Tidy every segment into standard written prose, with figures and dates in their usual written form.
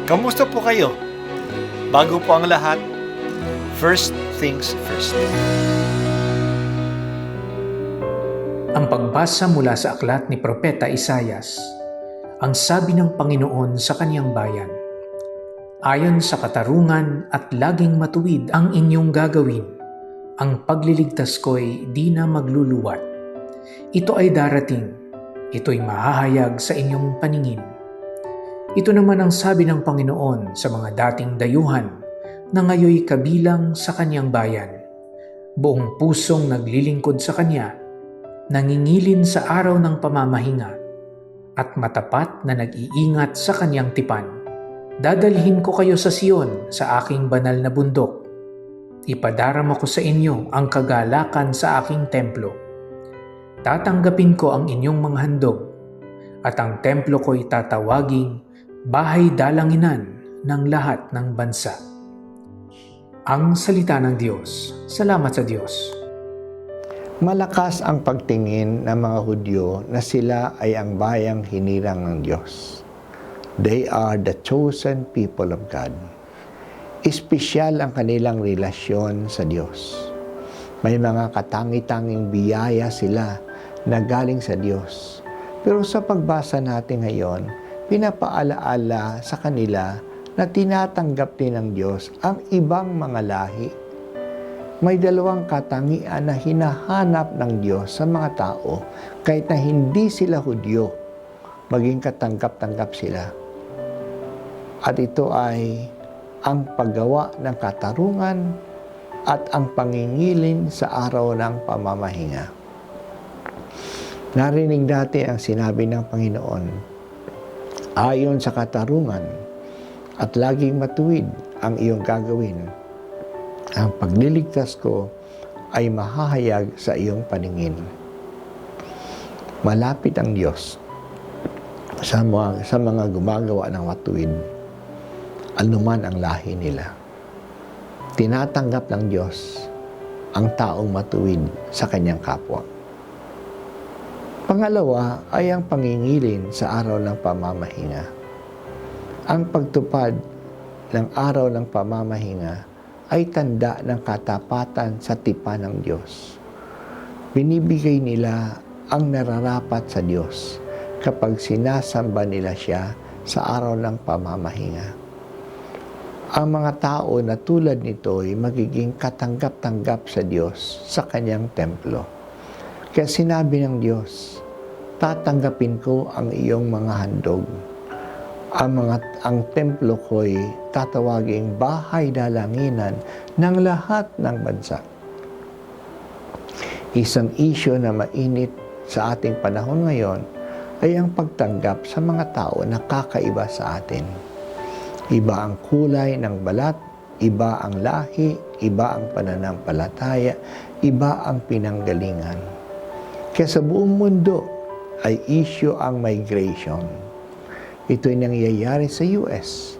Kamusta po kayo? Bago po ang lahat, first things first. Ang pagbasa mula sa aklat ni Propeta Isayas, ang sabi ng Panginoon sa kaniyang bayan, ayon sa katarungan at laging matuwid ang inyong gagawin, ang pagliligtas ko'y di na magluluwat. Ito ay darating, ito'y mahahayag sa inyong paningin. Ito naman ang sabi ng Panginoon sa mga dating dayuhan na ngayoy kabilang sa kaniyang bayan. Buong pusong naglilingkod sa kanya, nangingilin sa araw ng pamamahinga, at matapat na nag-iingat sa kaniyang tipan. Dadalhin ko kayo sa Sion, sa aking banal na bundok. Ipadarama ko sa inyo ang kagalakan sa aking templo. Tatanggapin ko ang inyong mga handog, at ang templo ko'y tatawaging bahay dalanginan ng lahat ng bansa. Ang salita ng Diyos. Salamat sa Diyos. Malakas ang pagtingin ng mga Hudyo na sila ay ang bayang hinirang ng Diyos. They are the chosen people of God. Espesyal ang kanilang relasyon sa Diyos. May mga katangi-tanging biyaya sila na galing sa Diyos. Pero sa pagbasa natin ngayon, pinapaalaala sa kanila na tinatanggap din ng Diyos ang ibang mga lahi. May dalawang katangian na hinahanap ng Diyos sa mga tao kahit na hindi sila Hudyo, maging katanggap-tanggap sila. At ito ay ang paggawa ng katarungan at ang pangingilin sa araw ng pamamahinga. Narinig natin ang sinabi ng Panginoon, ayon sa katarungan at laging matuwid ang iyong gagawin, ang pagliligtas ko ay mahahayag sa iyong paningin. Malapit ang Diyos sa mga gumagawa ng matuwid, anuman ang lahi nila. Tinatanggap ng Diyos ang taong matuwid sa kanyang kapwa. Pangalawa ay ang pangingilin sa araw ng pamamahinga. Ang pagtupad ng araw ng pamamahinga ay tanda ng katapatan sa tipan ng Diyos. Binibigay nila ang nararapat sa Diyos kapag sinasamba nila siya sa araw ng pamamahinga. Ang mga tao na tulad nito ay magiging katanggap-tanggap sa Diyos sa kanyang templo. Kaya sinabi ng Diyos, tatanggapin ko ang iyong mga handog. Ang templo ko'y tatawaging bahay dalanginan ng lahat ng bansa. Isang isyu na mainit sa ating panahon ngayon ay ang pagtanggap sa mga tao na kakaiba sa atin. Iba ang kulay ng balat, iba ang lahi, iba ang pananampalataya, iba ang pinanggalingan. Kaya sa buong mundo ay issue ang migration. Ito'y nangyayari sa US.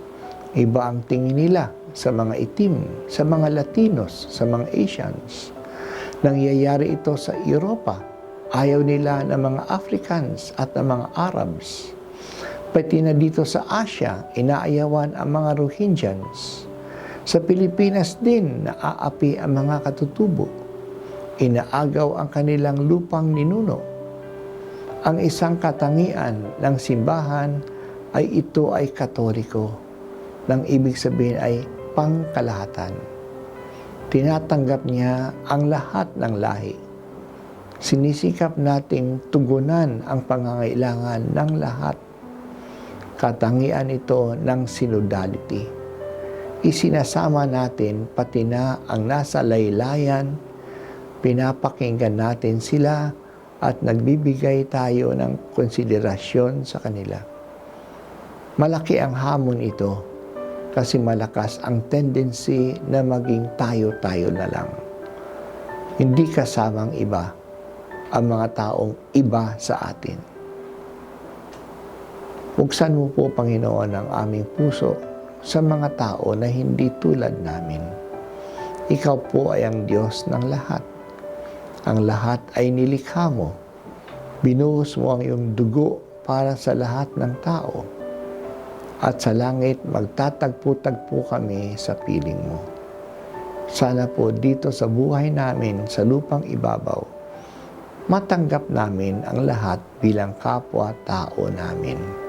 Iba ang tingin nila sa mga itim, sa mga Latinos, sa mga Asians. Nangyayari ito sa Europa. Ayaw nila ng mga Africans at ng mga Arabs. Pati na dito sa Asia, inaayawan ang mga Rohingyans. Sa Pilipinas din, naaapi ang mga katutubo. Inaagaw ang kanilang lupang ninuno. Ang isang katangian ng simbahan ay ito ay Katoliko. Nang ibig sabihin ay pangkalahatan. Tinatanggap niya ang lahat ng lahi. Sinisikap nating tugunan ang pangangailangan ng lahat. Katangian ito ng synodality. Isinasama natin pati na ang nasa laylayan, pinapakinggan natin sila at nagbibigay tayo ng konsiderasyon sa kanila. Malaki ang hamon ito kasi malakas ang tendency na maging tayo-tayo na lang. Hindi kasamang iba ang mga taong iba sa atin. Buksan mo po, Panginoon, ang aming puso sa mga tao na hindi tulad namin. Ikaw po ay ang Diyos ng lahat. Ang lahat ay nilikha mo. Binuhos mo ang iyong dugo para sa lahat ng tao. At sa langit, magtatagpo-tagpo kami sa piling mo. Sana po dito sa buhay namin sa lupang ibabaw, matanggap namin ang lahat bilang kapwa-tao namin.